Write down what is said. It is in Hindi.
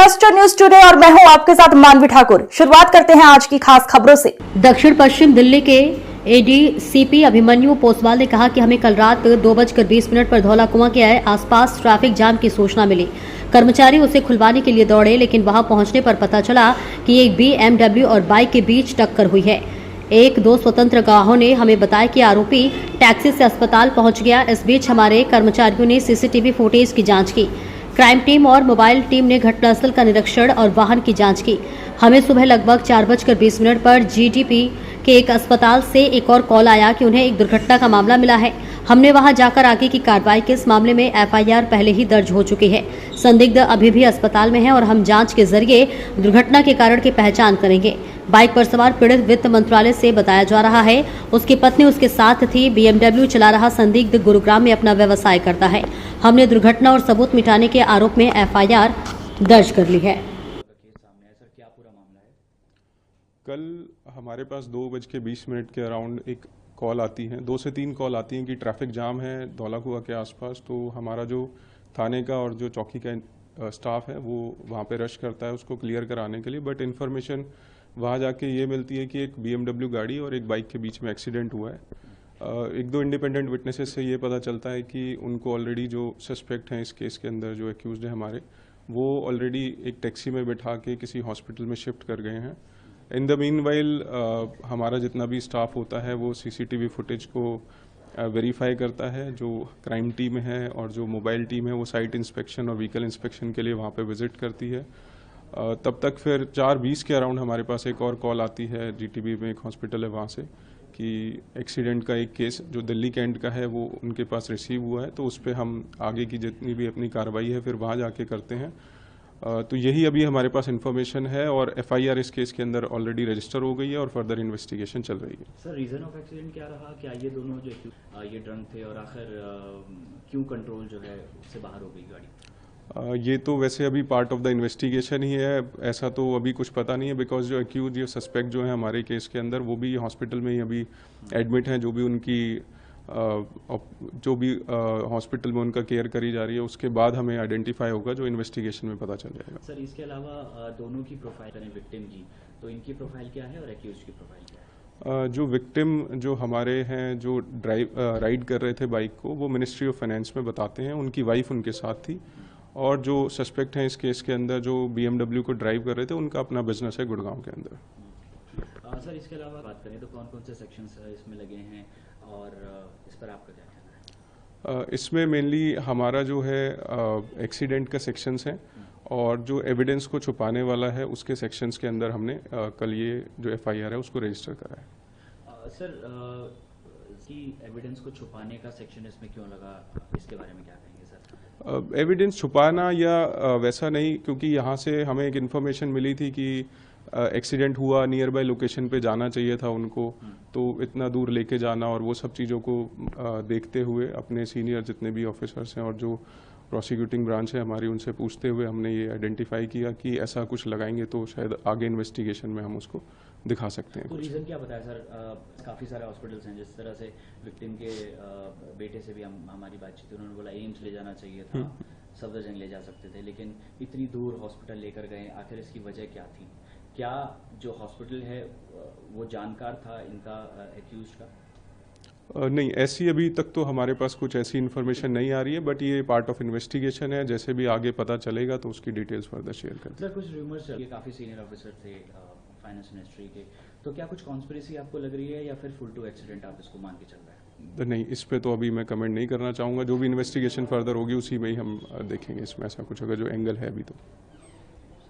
क्लस्टर न्यूज टुडे और मैं हूं आपके साथ मानवी ठाकुर। शुरुआत करते हैं आज की खास खबरों से। दक्षिण पश्चिम दिल्ली के एडीसीपी अभिमन्यु पोसवाल ने कहा कि हमें कल रात 2:20 पर धौला कुआं के आसपास ट्रैफिक जाम की सूचना मिली। कर्मचारी उसे खुलवाने के लिए दौड़े, लेकिन वहां पहुंचने पर पता चला कि एक BMW और बाइक के बीच टक्कर हुई है। एक दो स्वतंत्र गवाहों ने हमें बताया कि आरोपी टैक्सी से अस्पताल पहुंच गया। इस बीच हमारे कर्मचारियों ने सीसीटीवी फुटेज की जांच की। क्राइम टीम और मोबाइल टीम ने घटनास्थल का निरीक्षण और वाहन की जांच की। हमें सुबह लगभग 4:20 पर जीडीपी के एक अस्पताल से एक और कॉल आया कि उन्हें एक दुर्घटना का मामला मिला है। हमने वहां जाकर आगे की कार्रवाई की। इस मामले में FIR पहले ही दर्ज हो चुकी है। संदिग्ध अभी भी अस्पताल में है और हम जांच के जरिए दुर्घटना के कारण की पहचान करेंगे। बाइक पर सवार पीड़ित वित्त मंत्रालय से बताया जा रहा है। उसकी पत्नी उसके साथ थी। BMW चला रहा संदिग्ध गुरुग्राम में अपना व्यवसाय करता है। हमने दुर्घटना और सबूत मिटाने के आरोप में FIR दर्ज कर ली है। कल हमारे पास 2:20 के अराउंड एक कॉल आती है, 2 से 3 कॉल आती हैं कि ट्रैफिक जाम है धौला कुआं के आसपास। तो हमारा जो थाने का और जो चौकी का स्टाफ है वो वहाँ पे रश करता है उसको क्लियर कराने के लिए। बट इन्फॉर्मेशन वहाँ जाके ये मिलती है कि एक BMW गाड़ी और एक बाइक के बीच में एक्सीडेंट हुआ है। एक दो इंडिपेंडेंट विटनेसेस से ये पता चलता है कि उनको ऑलरेडी जो सस्पेक्ट हैं इस केस के अंदर, जो एक्यूज्ड है हमारे, वो ऑलरेडी एक टैक्सी में बैठा के किसी हॉस्पिटल में शिफ्ट कर गए हैं। इन द मीनवाइल हमारा जितना भी स्टाफ होता है वो CCTV फुटेज को वेरीफाई करता है। जो क्राइम टीम है और जो मोबाइल टीम है वो साइट इंस्पेक्शन और व्हीकल इंस्पेक्शन के लिए वहाँ पे विजिट करती है। तब तक फिर 4:20 के अराउंड हमारे पास एक और कॉल आती है, GTB में एक हॉस्पिटल है वहाँ से, कि एक्सीडेंट का एक केस जो दिल्ली कैंट का है वो उनके पास रिसीव हुआ है। तो उस पर हम आगे की जितनी भी अपनी कार्रवाई है फिर वहाँ जाके करते हैं। तो यही अभी हमारे पास इन्फॉर्मेशन है और FIR इस केस के अंदर ऑलरेडी रजिस्टर हो गई है और फर्दर इन्वेस्टिगेशन चल रही है। सर, रीजन ऑफ एक्सीडेंट क्या रहा? क्या ये दोनों जो ये ड्रंक थे और आखिर क्यों कंट्रोल जो है उससे बाहर हो गई गाड़ी? ये तो वैसे अभी पार्ट ऑफ द इन्वेस्टिगेशन ही है। ऐसा तो अभी कुछ पता नहीं है, बिकॉज जो एक्यूज जो सस्पेक्ट जो है हमारे केस के अंदर वो भी हॉस्पिटल में ही अभी एडमिट हैं। जो भी उनकी हॉस्पिटल में उनका केयर करी जा रही है उसके बाद हमें आइडेंटिफाई होगा, जो इन्वेस्टिगेशन में पता चल जाएगा। सर, इसके अलावा दोनों की प्रोफाइल है, विक्टिम की, तो इनकी प्रोफाइल क्या है और एक्यूज की प्रोफाइल क्या है? जो विक्टिम जो हमारे हैं जो राइड कर रहे थे बाइक को, वो मिनिस्ट्री ऑफ फाइनेंस में बताते हैं। उनकी वाइफ उनके साथ थी। और जो सस्पेक्ट हैं इस केस के अंदर जो BMW को ड्राइव कर रहे थे, उनका अपना बिजनेस है गुड़गांव के अंदर। सर, इसके अलावा बात करें तो कौन कौन से सेक्शंस इसमें लगे हैं और इस पर आपका क्या कहना है? इसमें मेनली हमारा जो है एक्सीडेंट का सेक्शंस हैं और जो एविडेंस को छुपाने वाला है उसके सेक्शंस के अंदर हमने कल ये जो FIR है उसको रजिस्टर करा है। सर, एविडेंस को छुपाने का सेक्शन इसमें क्यों लगा, इसके बारे में क्या कहेंगे सर? एविडेंस छुपाना या वैसा नहीं, क्योंकि यहाँ से हमें एक इन्फॉर्मेशन मिली थी कि एक्सीडेंट हुआ, नियर बाय लोकेशन पे जाना चाहिए था उनको, तो इतना दूर लेके जाना और वो सब चीज़ों को देखते हुए अपने सीनियर जितने भी ऑफिसर्स हैं और जो प्रोसिक्यूटिंग ब्रांच है हमारी, उनसे पूछते हुए हमने ये आइडेंटिफाई किया कि ऐसा कुछ लगाएंगे तो शायद आगे इन्वेस्टिगेशन में हम उसको दिखा सकते हैं। तो रीज़न क्या बताया सर? काफ़ी सारे हॉस्पिटल्स हैं, जिस तरह से विक्टिम के बेटे से भी हमारी बातचीत हुई, उन्होंने बोला एम्स ले जाना चाहिए था, सफदरजंग ले जा सकते थे, लेकिन इतनी दूर हॉस्पिटल लेकर गए। आखिर इसकी वजह क्या थी? क्या जो हॉस्पिटल है वो जानकार था इनका एक्यूज का? नहीं, ऐसी अभी तक तो हमारे पास कुछ ऐसी इन्फॉर्मेशन नहीं आ रही है, बट ये पार्ट ऑफ इन्वेस्टिगेशन है। जैसे भी आगे पता चलेगा तो उसकी डिटेल्स फर्दर शेयर करते हैं। सर, कुछ रूमर्स चल, काफ़ी सीनियर ऑफिसर थे फाइनेंस मिनिस्ट्री के, तो क्या कुछ कॉन्स्पिरेसी आपको लग रही है या फिर फुल टू एक्सीडेंट आप इसको मान के चल रहे हैं? नहीं, इस पे तो अभी मैं कमेंट नहीं करना चाहूँगा। जो भी इन्वेस्टिगेशन फर्दर होगी उसी में ही हम देखेंगे इसमें ऐसा कुछ अगर जो एंगल है अभी तो।